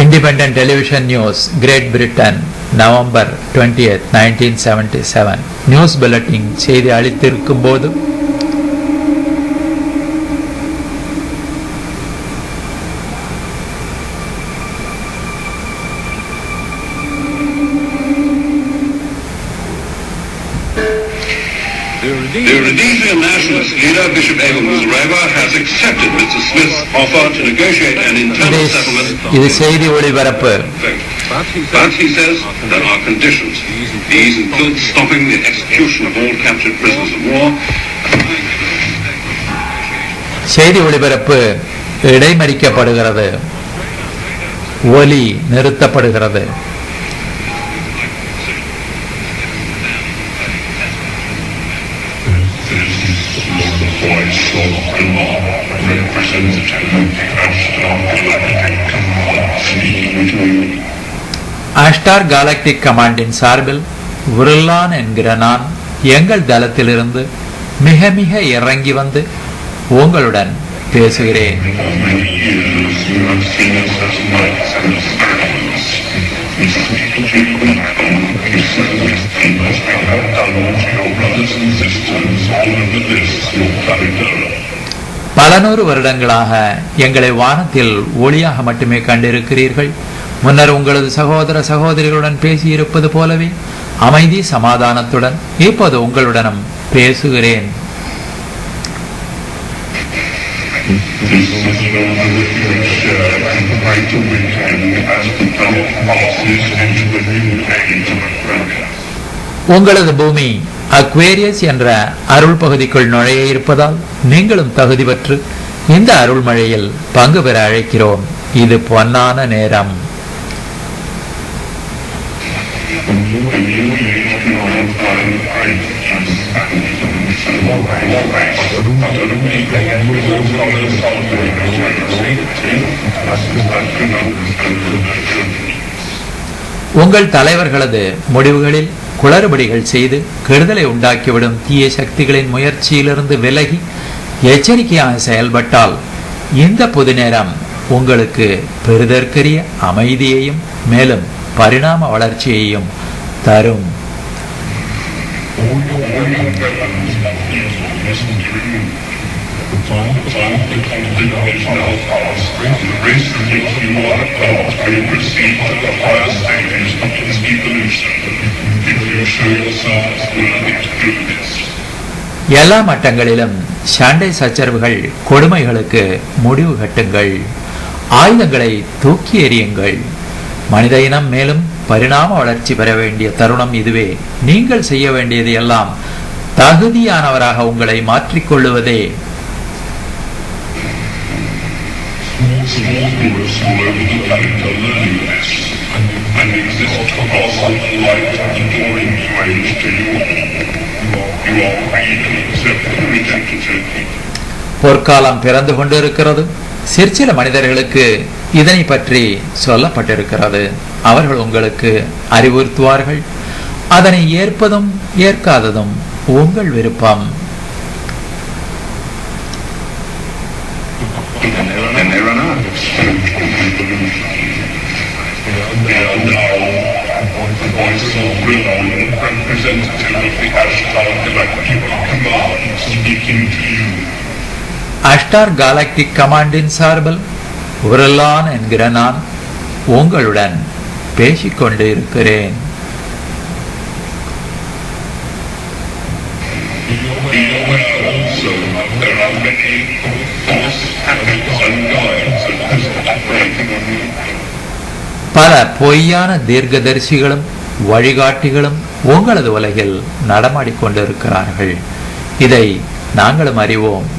Independent Television News, Great Britain, November 20th, 1977. News bulletin செய்தி அளித்திருக்கும் போது The Rhodesian nationalist leader, Bishop Abel Muzorewa, has accepted Mr. Smith's offer to negotiate an internal settlement. இது செய்தி ஒளிபரப்பு. But he says there are conditions. These include stopping the execution of all captured prisoners of war. செய்தி ஒளிபரப்பு இடைமறிக்கப்படுகிறது. ஒலி நிறுத்தப்படுகிறது. ஆஸ்டார் காலக்டிக் கமாண்டின் சார்பில் உருளான் என்கிற நான் எங்கள் தளத்திலிருந்து மிக மிக இறங்கி வந்து உங்களுடன் பேசுகிறேன். பல நூறு வருடங்களாக எங்களை வானத்தில் ஒளியாக மட்டுமே கண்டிருக்கிறீர்கள். முன்னர் உங்களது சகோதர சகோதரிகளுடன் பேசியிருப்பது போலவே அமைதி சமாதானத்துடன் இப்போது உங்களுடனும் பேசுகிறேன். உங்களது பூமி அக்வேரியஸ் என்ற அருள் பகுதிக்குள் நுழைய இருப்பதால் நீங்களும் தகுதி பெற்று இந்த அருள் மழையில் பங்கு பெற அழைக்கிறோம். இது பொன்னான நேரம். உங்கள் தலைவர்களது முடிவுகளில் குளறுபடிகள் செய்து கெடுதலை உண்டாக்கிவிடும் தீய சக்திகளின் முயற்சியிலிருந்து விலகி எச்சரிக்கையாக செயல்பட்டால் இந்த பொது நேரம் உங்களுக்கு பெறுதற்கரிய அமைதியையும் மேலும் பரிணாம வளர்ச்சியையும் தரும். எல்லா மட்டங்களிலும் சண்டை சச்சரவுகள் கொடுமைகளுக்கு முடிவு கட்டுங்கள். ஆயுதங்களை தூக்கி எறியுங்கள். மனித இனம் மேலும் பரிணாம வளர்ச்சி பெற வேண்டிய தருணம் இதுவே. நீங்கள் செய்ய வேண்டியது எல்லாம் தகுதியானவராக உங்களை மாற்றிக்கொள்ளுவதே. பொற்காலம் பிறந்து கொண்டிருக்கிறது. சிற்சில மனிதர்களுக்கு இதனை பற்றி சொல்லப்பட்டிருக்கிறது. அவர்கள் உங்களுக்கு அறிவுறுத்துவார்கள். அதனை ஏற்பதும் ஏற்காததும் உங்கள் விருப்பம். அஸ்டார் காலக்டிக் கமாண்டின் சார்பில் உருளான் என்கிற நான் உங்களுடன் பேசிக்கொண்டு இருக்கிறேன். பல பொய்யான தீர்க்கதரிசிகளும் வழிகாட்டிகளும் உங்களது உலகில் நடமாடிக்கொண்டிருக்கிறார்கள். இதை நாங்களும் அறிவோம்.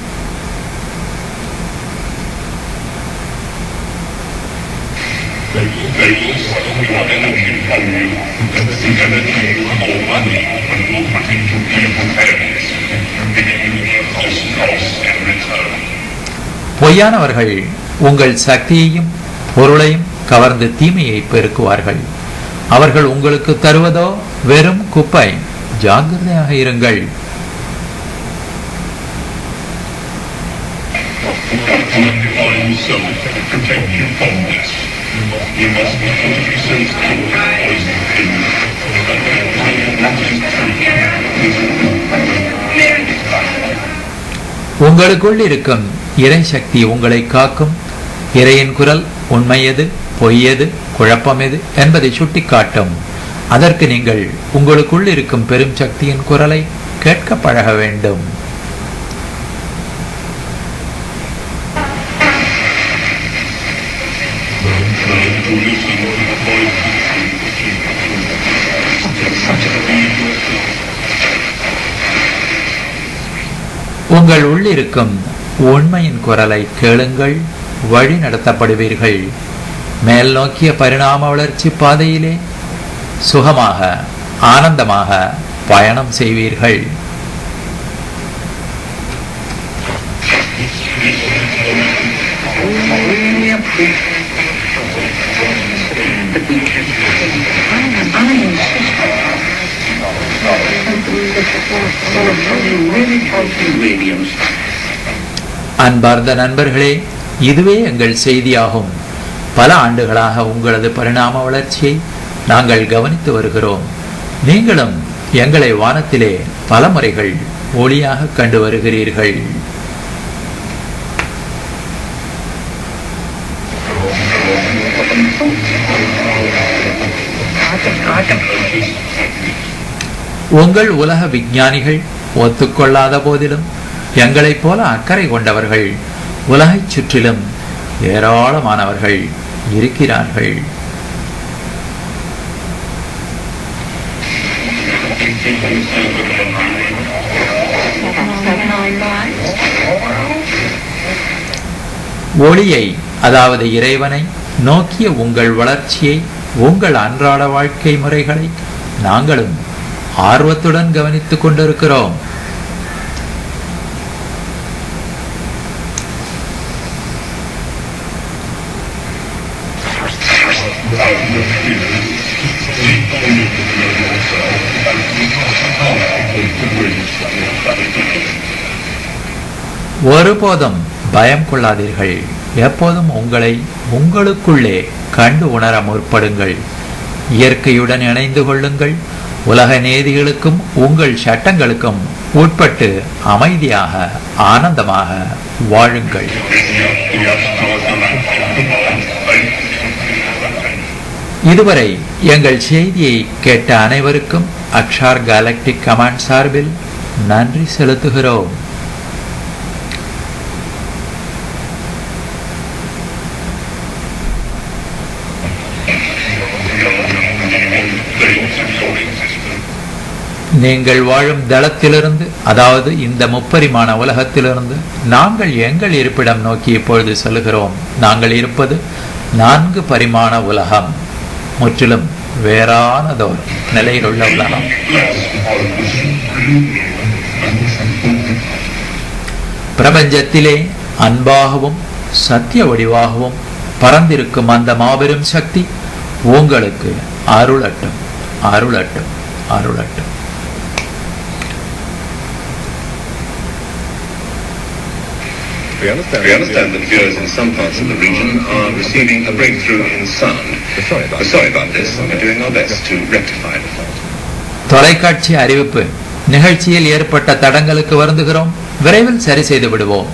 பொய்யானவர்கள் உங்கள் சக்தியையும் பொருளையும் கவர்ந்து தீமையை பெருக்குவார்கள். அவர்கள் உங்களுக்கு தருவதோ வெறும் குப்பை. ஜாக்கிரதையாக இருங்கள். Divine self protect you from this. You must be totally sensitive. உங்களுக்குள் இருக்கும் இறை சக்தி உங்களை காக்கும். இறையின் குரல் உண்மையது, பொய்யது, குழப்பமெது என்பதை சுட்டிக்காட்டும். அதற்கு நீங்கள் உங்களுக்குள் இருக்கும் பெரும் சக்தியின் குரலை கேட்க பழக வேண்டும். உங்கள் உள்ளிருக்கும் உண்மையின் குரலை கேளுங்கள், வழி நடத்தப்படுவீர்கள். மேல் நோக்கிய பரிணாம வளர்ச்சி பாதையிலே சுகமாக ஆனந்தமாக பயணம் செய்வீர்கள். அன்பார்ந்த நண்பர்களே, இதுவே எங்கள் செய்தியாகும். பல ஆண்டுகளாக உங்களது பரிணாம வளர்ச்சியை நாங்கள் கவனித்து வருகிறோம். நீங்களும் எங்களை வானத்திலே பல முறைகள் ஒளியாக கண்டு வருகிறீர்கள். உங்கள் உலக விஞ்ஞானிகள் ஒத்துக்கொள்ளாத போதிலும் எங்களைப் போல அக்கறை கொண்டவர்கள் உலகைச் சுற்றிலும் ஏராளமானவர்கள் இருக்கிறார்கள். ஒளியை, அதாவது இறைவனை நோக்கிய உங்கள் வளர்ச்சியை, உங்கள் அன்றாட வாழ்க்கை முறைகளை நாங்களும் ஆர்வத்துடன் கவனித்துக் கொண்டிருக்கிறோம். ஒருபோதும் பயம் கொள்ளாதீர்கள். எப்போதும் உங்களை உங்களுக்குள்ளே கண்டு உணர முற்படுங்கள். இயற்கையுடன் இணைந்து கொள்ளுங்கள். உலக நீதிகளுக்கும் உங்கள் சட்டங்களுக்கும் உட்பட்டு அமைதியாக ஆனந்தமாக வாழுங்கள். இதுவரை எங்கள் செய்தியை கேட்ட அனைவருக்கும் அக்ஷார் கேலக்டிக் கமாண்ட் சார்பில் நன்றி செலுத்துகிறோம். நீங்கள் வாழும் தளத்திலிருந்து, அதாவது இந்த முப்பரிமாண உலகத்திலிருந்து நாங்கள் எங்கள் இருப்பிடம் நோக்கி இப்பொழுது செல்கிறோம். நாங்கள் இருப்பது 4 பரிமாண உலகம், முற்றிலும் வேறானதோர் நிலையில் உள்ள உலகம். பிரபஞ்சத்திலே அன்பாகவும் சத்திய வடிவாகவும் பறந்திருக்கும் அந்த மாபெரும் சக்தி உங்களுக்கு அருளட்டும், அருளட்டும், அருளட்டும். We understand that viewers in some parts of the region are receiving a breakthrough in sound. We're sorry about this, and we're doing our best to rectify the fault. தொலைக்காட்சி அறிவிப்பு. நிகழ்ச்சியில் ஏற்பட்ட தடங்களுக்கு வருந்துகிறோம். விரைவில் சரி செய்து விடுவோம்.